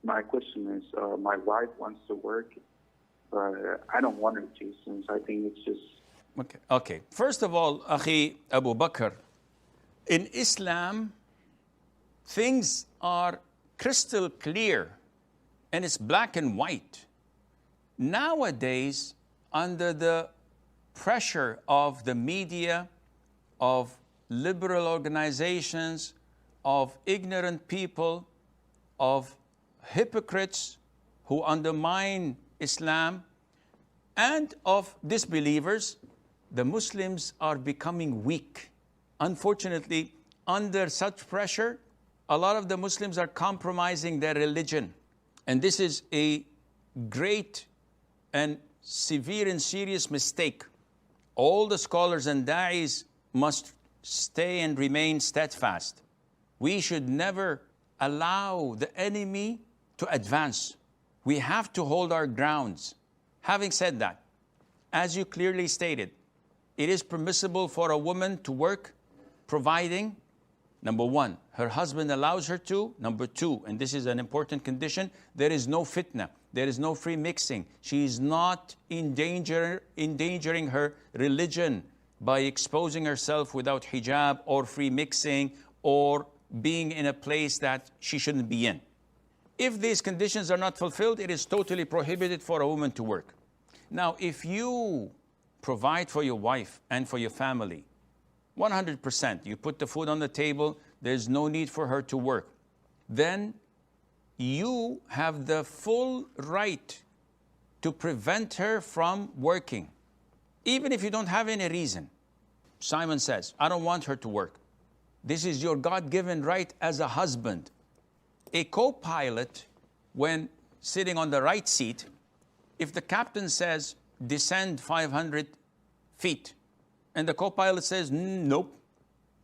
my question is, my wife wants to work, but I don't want her to, since I think it's just... Okay. First of all, Akhi Abu Bakr, in Islam, things are crystal clear and it's black and white. Nowadays, under the pressure of the media, of liberal organizations, of ignorant people, of hypocrites who undermine Islam, and of disbelievers, the Muslims are becoming weak. Unfortunately, under such pressure, a lot of the Muslims are compromising their religion. And this is a great and severe and serious mistake. All the scholars and da'is must stay and remain steadfast. We should never allow the enemy to advance. We have to hold our grounds. Having said that, as you clearly stated, it is permissible for a woman to work, providing, number one, her husband allows her to. Number two, and this is an important condition, there is no fitna, there is no free mixing. She is not endangering her religion by exposing herself without hijab or free mixing or being in a place that she shouldn't be in. If these conditions are not fulfilled, it is totally prohibited for a woman to work. Now, if you provide for your wife and for your family, 100%, you put the food on the table, there's no need for her to work, then you have the full right to prevent her from working, even if you don't have any reason. Simon says, I don't want her to work. This is your God-given right as a husband. A co-pilot, when sitting on the right seat, if the captain says, descend 500 feet, and the co-pilot says, nope,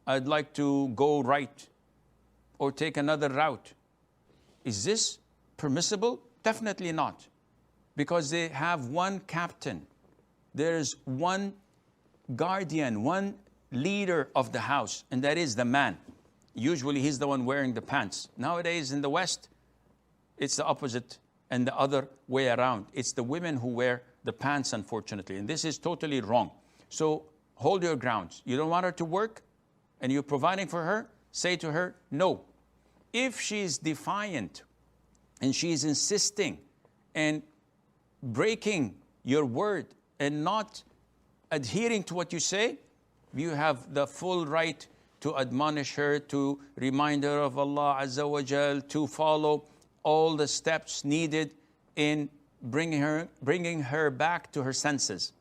I'd like to go right or take another route, is this permissible? Definitely not, because they have one captain. There's one guardian, one leader of the house, and that is the man. Usually he's the one wearing the pants. Nowadays in the West, it's the opposite and the other way around. It's the women who wear the pants, unfortunately, and this is totally wrong. So hold your grounds. You don't want her to work and you're providing for her, say to her, no. If she's defiant and she's insisting and breaking your word and not adhering to what you say, you have the full right to admonish her, to remind her of Allah Azza wa Jal, to follow all the steps needed in bringing her back to her senses.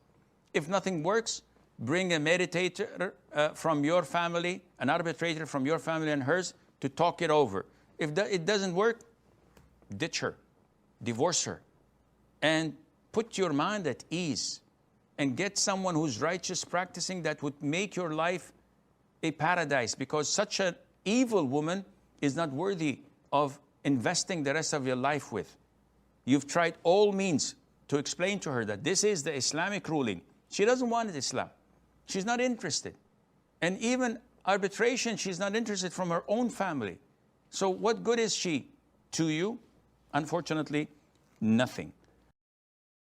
If nothing works, bring a meditator from your family, an arbitrator from your family and hers, to talk it over. If it doesn't work, ditch her, divorce her, and put your mind at ease, and get someone who's righteous, practicing, that would make your life a paradise, because such an evil woman is not worthy of investing the rest of your life with. You've tried all means to explain to her that this is the Islamic ruling. She doesn't want Islam. She's not interested. And even arbitration, she's not interested from her own family. So what good is she to you? Unfortunately, nothing.